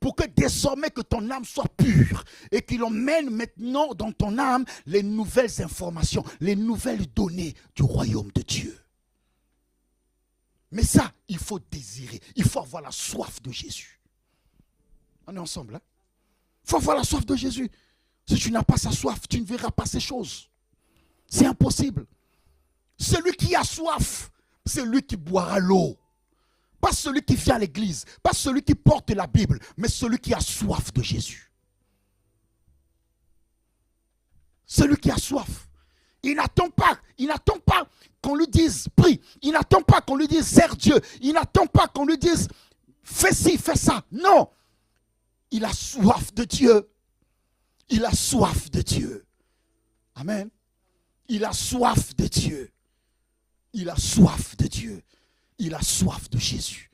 Pour que désormais que ton âme soit pure et qu'il emmène maintenant dans ton âme les nouvelles informations, les nouvelles données du royaume de Dieu. Mais ça, il faut désirer, il faut avoir la soif de Jésus. On est ensemble, hein? Il faut avoir la soif de Jésus. Si tu n'as pas sa soif, tu ne verras pas ces choses. C'est impossible. Celui qui a soif, c'est lui qui boira l'eau. Pas celui qui vient à l'église, pas celui qui porte la Bible, mais celui qui a soif de Jésus. Celui qui a soif. Il n'attend pas qu'on lui dise prie. Il n'attend pas qu'on lui dise sers Dieu. Il n'attend pas qu'on lui dise fais ci, fais ça. Non. Il a soif de Dieu. Il a soif de Dieu. Amen. Il a soif de Dieu. Il a soif de Dieu. Il a soif de Jésus.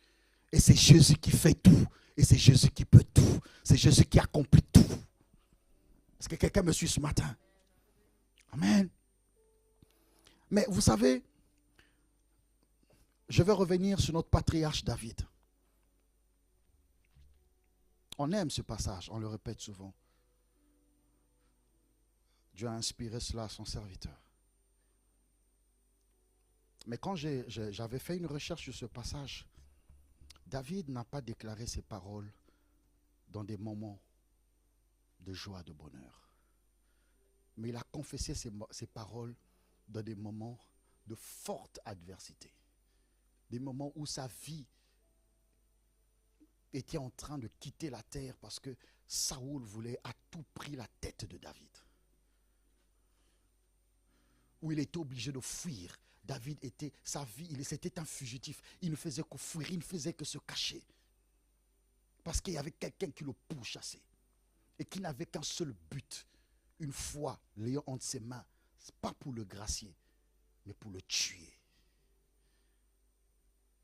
Et c'est Jésus qui fait tout. Et c'est Jésus qui peut tout. C'est Jésus qui accomplit tout. Est-ce que quelqu'un me suit ce matin? Amen. Mais vous savez, je vais revenir sur notre patriarche David. On aime ce passage, on le répète souvent. Dieu a inspiré cela à son serviteur. Mais quand j'avais fait une recherche sur ce passage, David n'a pas déclaré ses paroles dans des moments de joie, de bonheur. Mais il a confessé ses paroles dans des moments de forte adversité. Des moments où sa vie était en train de quitter la terre parce que Saoul voulait à tout prix la tête de David. Où il était obligé de fuir. David était, sa vie, c'était un fugitif. Il ne faisait que fuir, il ne faisait que se cacher. Parce qu'il y avait quelqu'un qui le pourchassait. Et qui n'avait qu'un seul but. Une fois, l'ayant entre ses mains, pas pour le gracier, mais pour le tuer.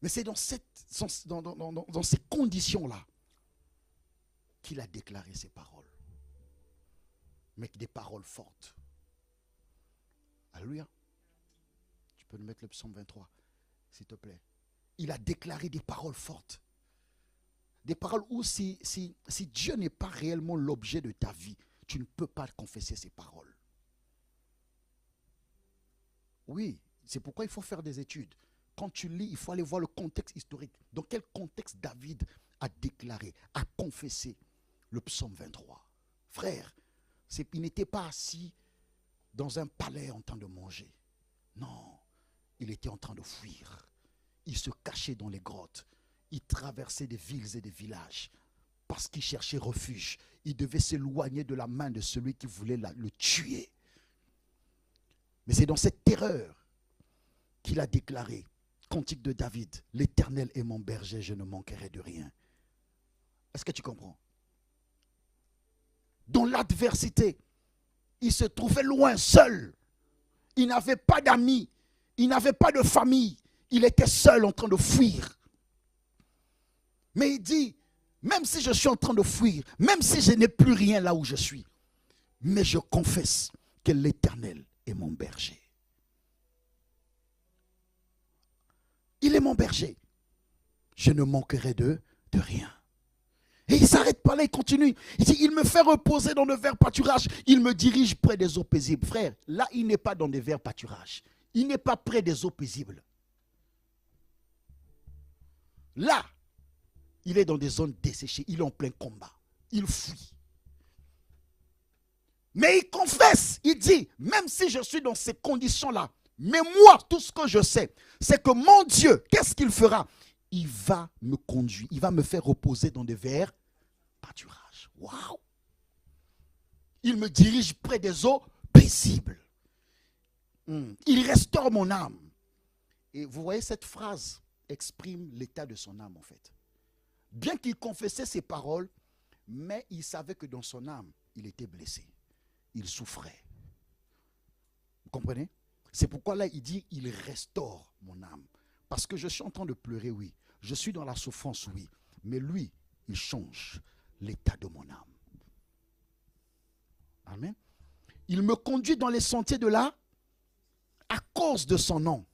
Mais c'est dans ces conditions-là qu'il a déclaré ces paroles. Mais des paroles fortes. Alléluia. Tu peux nous mettre le psaume 23, s'il te plaît. Il a déclaré des paroles fortes. Des paroles où si Dieu n'est pas réellement l'objet de ta vie, tu ne peux pas confesser ces paroles. Oui, c'est pourquoi il faut faire des études. Quand tu lis, il faut aller voir le contexte historique. Dans quel contexte David a déclaré, a confessé le psaume 23. Frère, Il n'était pas assis dans un palais en train de manger. Non, il était en train de fuir. Il se cachait dans les grottes. Il traversait des villes et des villages parce qu'il cherchait refuge. Il devait s'éloigner de la main de celui qui voulait le tuer. Mais c'est dans cette terreur qu'il a déclaré, Cantique de David, l'Éternel est mon berger, je ne manquerai de rien. Est-ce que tu comprends? Dans l'adversité, il se trouvait loin, seul. Il n'avait pas d'amis, il n'avait pas de famille. Il était seul en train de fuir. Mais il dit, même si je suis en train de fuir, même si je n'ai plus rien là où je suis, mais je confesse que l'Éternel est mon berger. Il est mon berger. Je ne manquerai de rien. Et il ne s'arrête pas là, il continue. Il dit, il me fait reposer dans de verts pâturages. Il me dirige près des eaux paisibles. Frère, là, il n'est pas dans des verts pâturages. Il n'est pas près des eaux paisibles. Là, il est dans des zones desséchées. Il est en plein combat. Il fuit. Mais il confesse. Il dit, même si je suis dans ces conditions-là, mais moi, tout ce que je sais, c'est que mon Dieu, qu'est-ce qu'il fera? Il va me conduire, il va me faire reposer dans des verts pâturages. Waouh! Il me dirige près des eaux paisibles. Il restaure mon âme. Et vous voyez, cette phrase exprime l'état de son âme en fait. Bien qu'il confessait ses paroles, mais il savait que dans son âme, il était blessé. Il souffrait. Vous comprenez? C'est pourquoi là, il dit, il restaure mon âme. Parce que je suis en train de pleurer, oui. Je suis dans la souffrance, oui. Mais lui, il change l'état de mon âme. Amen. Il me conduit dans les sentiers de là à cause de son nom.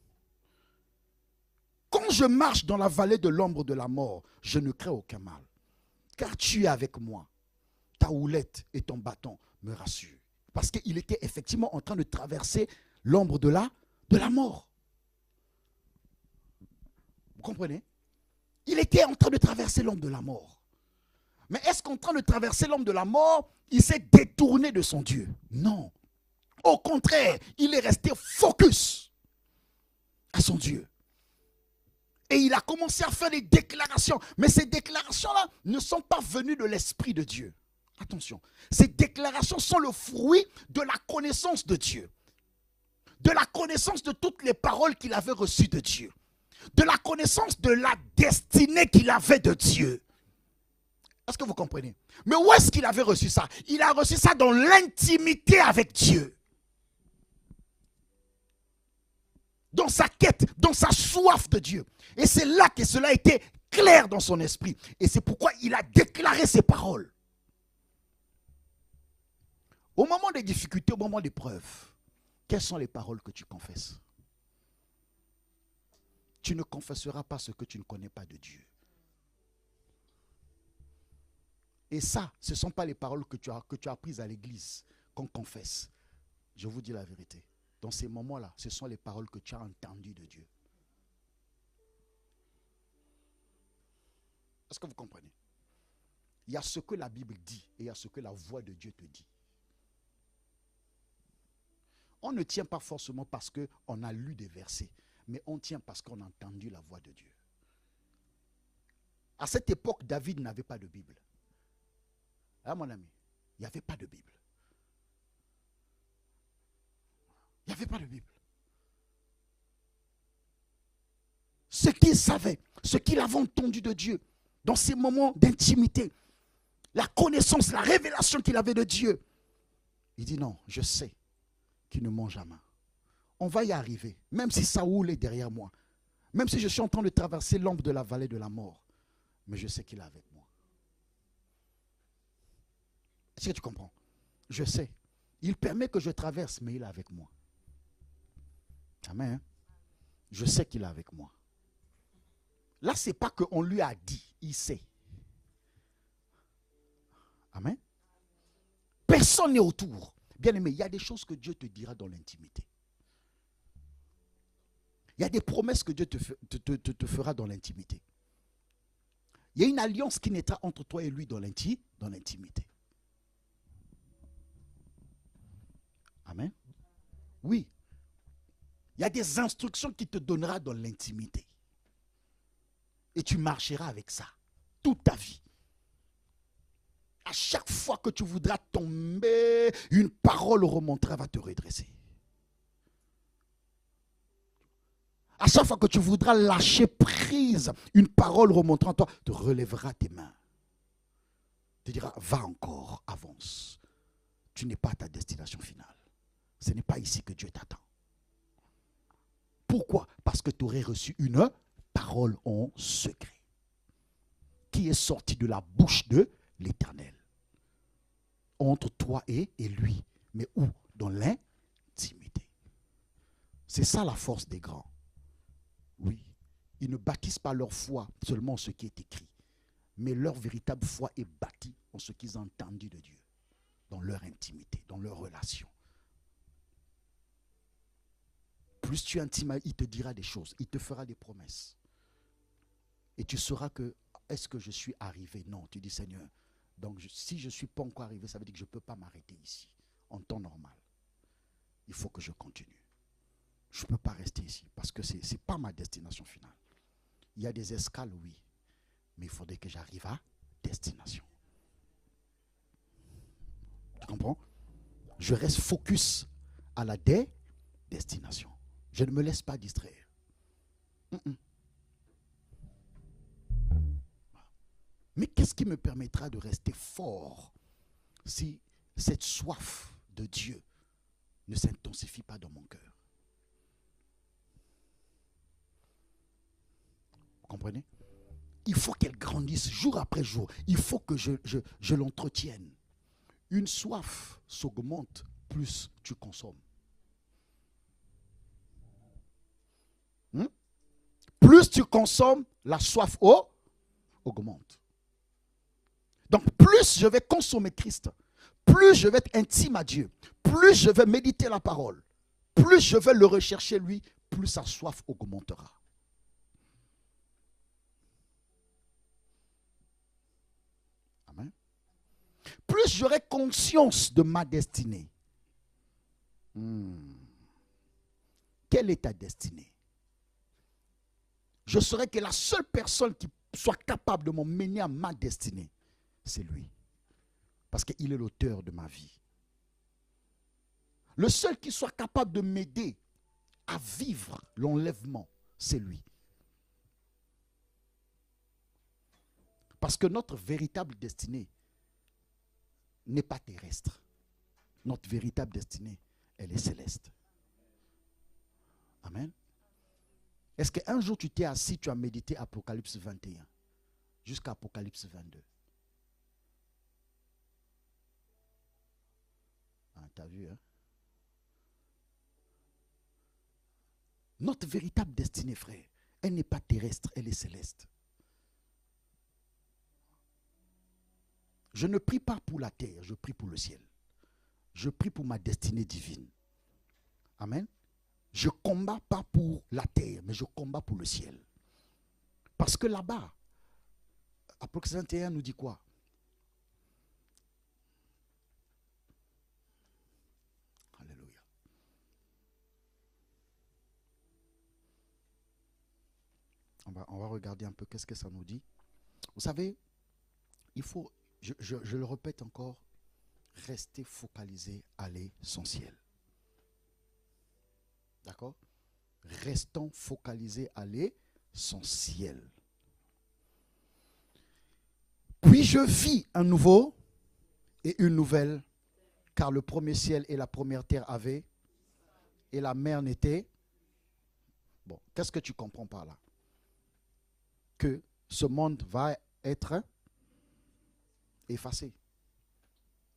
Quand je marche dans la vallée de l'ombre de la mort, je ne crains aucun mal. Car tu es avec moi. Ta houlette et ton bâton me rassurent. Parce qu'il était effectivement en train de traverser l'ombre de la mort. Vous comprenez? Il était en train de traverser l'ombre de la mort. Mais est-ce qu'en train de traverser l'ombre de la mort, il s'est détourné de son Dieu? Non. Au contraire, il est resté focus à son Dieu. Et il a commencé à faire des déclarations. Mais ces déclarations-là ne sont pas venues de l'Esprit de Dieu. Attention, ces déclarations sont le fruit de la connaissance de Dieu. De la connaissance de toutes les paroles qu'il avait reçues de Dieu. De la connaissance de la destinée qu'il avait de Dieu. Est-ce que vous comprenez? Mais où est-ce qu'il avait reçu ça? Il a reçu ça dans l'intimité avec Dieu. Dans sa quête, dans sa soif de Dieu. Et c'est là que cela a été clair dans son esprit. Et c'est pourquoi il a déclaré ces paroles. Au moment des difficultés, au moment des preuves, quelles sont les paroles que tu confesses? Tu ne confesseras pas ce que tu ne connais pas de Dieu. Et ça, ce ne sont pas les paroles que tu as apprises à l'église qu'on confesse. Je vous dis la vérité. Dans ces moments-là, ce sont les paroles que tu as entendues de Dieu. Est-ce que vous comprenez? Il y a ce que la Bible dit et il y a ce que la voix de Dieu te dit. On ne tient pas forcément parce qu'on a lu des versets, mais on tient parce qu'on a entendu la voix de Dieu. À cette époque, David n'avait pas de Bible. Hein, mon ami? Il n'y avait pas de Bible. Il n'y avait pas de Bible. Ce qu'il savait, ce qu'il avait entendu de Dieu, dans ces moments d'intimité, la connaissance, la révélation qu'il avait de Dieu, il dit non, je sais qu'il ne ment jamais. On va y arriver, même si Saoul est derrière moi, même si je suis en train de traverser l'ombre de la vallée de la mort, mais je sais qu'il est avec moi. Est-ce que tu comprends? Je sais. Il permet que je traverse, mais il est avec moi. Amen. Je sais qu'il est avec moi. Là, ce n'est pas qu'on lui a dit, il sait. Amen. Personne n'est autour. Bien aimé, il y a des choses que Dieu te dira dans l'intimité. Il y a des promesses que Dieu te fera dans l'intimité. Il y a une alliance qui naîtra entre toi et lui dans l'intimité. Amen. Oui. Il y a des instructions qu'il te donnera dans l'intimité. Et tu marcheras avec ça toute ta vie. À chaque fois que tu voudras tomber, une parole remontera, va te redresser. À chaque fois que tu voudras lâcher prise, une parole remontera en toi, te relèvera tes mains. Te dira, va encore, avance. Tu n'es pas à ta destination finale. Ce n'est pas ici que Dieu t'attend. Pourquoi? Parce que tu aurais reçu une parole en secret qui est sortie de la bouche de l'Éternel. Entre toi et lui. Mais où? Dans l'intimité. C'est ça la force des grands. Oui. Ils ne bâtissent pas leur foi seulement en ce qui est écrit. Mais leur véritable foi est bâtie en ce qu'ils ont entendu de Dieu. Dans leur intimité, dans leur relation. Plus tu es intime, il te dira des choses. Il te fera des promesses. Et tu sauras que, est-ce que je suis arrivé? Non, tu dis Seigneur. Donc si je ne suis pas encore arrivé, ça veut dire que je ne peux pas m'arrêter ici. En temps normal. Il faut que je continue. Je ne peux pas rester ici. Parce que ce n'est pas ma destination finale. Il y a des escales, oui. Mais il faudrait que j'arrive à destination. Tu comprends? Je reste focus à la destination. Je ne me laisse pas distraire. Mais qu'est-ce qui me permettra de rester fort si cette soif de Dieu ne s'intensifie pas dans mon cœur? Vous comprenez? Il faut qu'elle grandisse jour après jour. Il faut que je l'entretienne. Une soif s'augmente plus tu consommes. Plus tu consommes, la soif augmente. Donc plus je vais consommer Christ, plus je vais être intime à Dieu, plus je vais méditer la parole, plus je vais le rechercher lui, plus sa soif augmentera. Amen. Plus j'aurai conscience de ma destinée. Quelle est ta destinée? Je saurai que la seule personne qui soit capable de m'emmener à ma destinée, c'est lui. Parce qu'il est l'auteur de ma vie. Le seul qui soit capable de m'aider à vivre l'enlèvement, c'est lui. Parce que notre véritable destinée n'est pas terrestre. Notre véritable destinée, elle est céleste. Amen. Est-ce qu'un jour tu t'es assis, tu as médité Apocalypse 21 jusqu'à Apocalypse 22? Ah, t'as vu, hein? Notre véritable destinée, frère, elle n'est pas terrestre, elle est céleste. Je ne prie pas pour la terre, je prie pour le ciel. Je prie pour ma destinée divine. Amen. Je ne combats pas pour la terre, mais je combats pour le ciel. Parce que là-bas, Apocalypse 21 nous dit quoi? Alléluia. On va regarder un peu qu'est-ce que ça nous dit. Vous savez, il faut, je le répète encore, rester focalisé à l'essentiel. D'accord? Restons focalisés à l'essentiel. Puis je vis un nouveau et une nouvelle, car le premier ciel et la première terre avaient, et la mer n'était. Bon, qu'est-ce que tu comprends par là? Que ce monde va être effacé.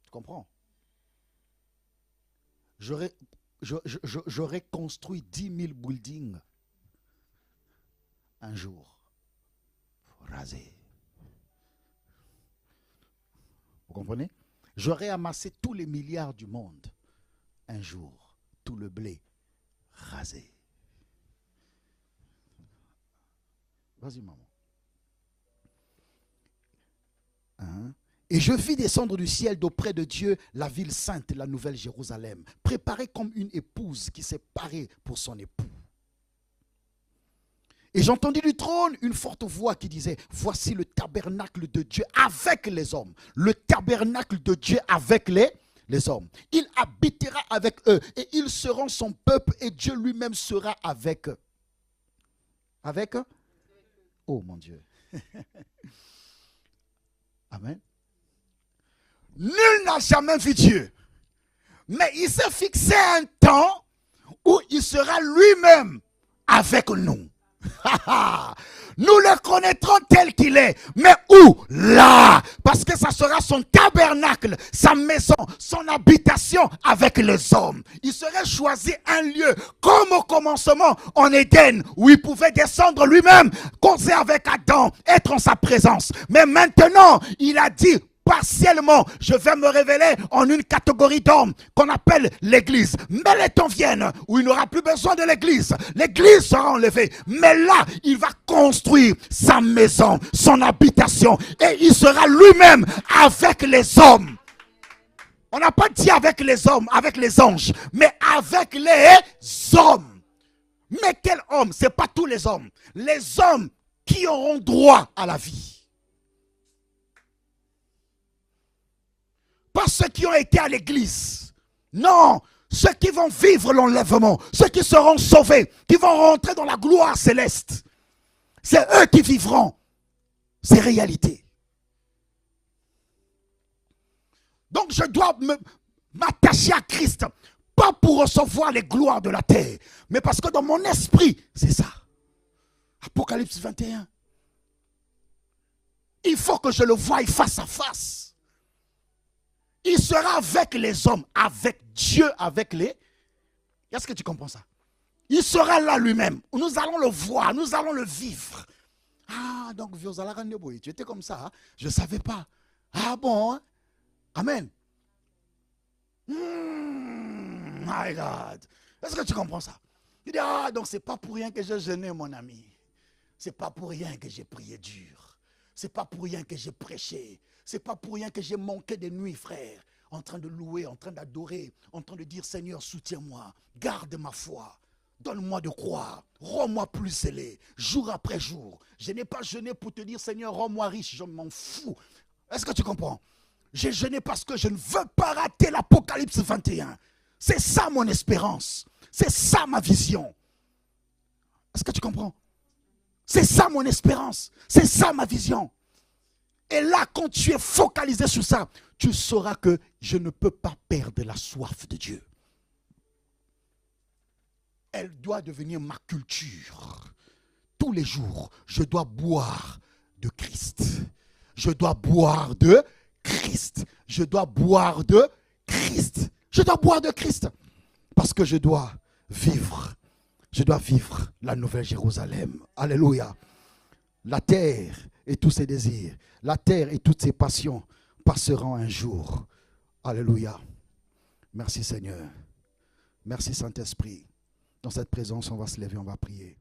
Tu comprends? J'aurais construit 10 000 buildings un jour. Rasé. Vous comprenez? J'aurais amassé tous les milliards du monde un jour. Tout le blé rasé. Vas-y, maman. Et je vis descendre du ciel d'auprès de Dieu la ville sainte, la nouvelle Jérusalem, préparée comme une épouse qui s'est parée pour son époux. Et j'entendis du trône une forte voix qui disait, voici le tabernacle de Dieu avec les hommes. Le tabernacle de Dieu avec les hommes. Il habitera avec eux et ils seront son peuple et Dieu lui-même sera avec eux. Avec eux? Oh mon Dieu. Amen. Nul n'a jamais vu Dieu. Mais il s'est fixé un temps où il sera lui-même avec nous. Nous le connaîtrons tel qu'il est. Mais où? Là. Parce que ça sera son tabernacle, sa maison, son habitation avec les hommes. Il serait choisi un lieu comme au commencement en Éden où il pouvait descendre lui-même, causer avec Adam, être en sa présence. Mais maintenant, il a dit partiellement, je vais me révéler en une catégorie d'hommes qu'on appelle l'église. Mais les temps viennent où il n'aura plus besoin de l'église. L'église sera enlevée. Mais là, il va construire sa maison, son habitation. Et il sera lui-même avec les hommes. On n'a pas dit avec les hommes, avec les anges, mais avec les hommes. Mais quels hommes? Ce n'est pas tous les hommes. Les hommes qui auront droit à la vie. Pas ceux qui ont été à l'église. Non, ceux qui vont vivre l'enlèvement, ceux qui seront sauvés, qui vont rentrer dans la gloire céleste. C'est eux qui vivront ces réalités. Donc je dois m'attacher à Christ, pas pour recevoir les gloires de la terre, mais parce que dans mon esprit, c'est ça. Apocalypse 21. Il faut que je le voie face à face. Il sera avec les hommes, avec Dieu, avec les... Est-ce que tu comprends ça? Il sera là lui-même. Nous allons le voir, nous allons le vivre. Ah, donc, tu étais comme ça. Hein? Je ne savais pas. Ah bon? Hein? Amen. My God. Est-ce que tu comprends ça? Il dit, ah, donc c'est pas pour rien que j'ai jeûné, mon ami. C'est pas pour rien que j'ai prié dur. C'est pas pour rien que j'ai prêché. C'est pas pour rien que j'ai manqué de nuits, frère, en train de louer, en train d'adorer, en train de dire, Seigneur, soutiens-moi, garde ma foi, donne-moi de croire, rends-moi plus scellé, jour après jour. Je n'ai pas jeûné pour te dire, Seigneur, rends-moi riche, je m'en fous. Est-ce que tu comprends? J'ai jeûné parce que je ne veux pas rater l'Apocalypse 21. C'est ça mon espérance, c'est ça ma vision. Est-ce que tu comprends? C'est ça mon espérance, c'est ça ma vision. Et là, quand tu es focalisé sur ça, tu sauras que je ne peux pas perdre la soif de Dieu. Elle doit devenir ma culture. Tous les jours, je dois boire de Christ. Je dois boire de Christ. Je dois boire de Christ. Je dois boire de Christ. Parce que je dois vivre. Je dois vivre la nouvelle Jérusalem. Alléluia. La terre et tous ses désirs, la terre et toutes ses passions passeront un jour. Alléluia. Merci Seigneur. Merci Saint-Esprit. Dans cette présence, on va se lever, on va prier.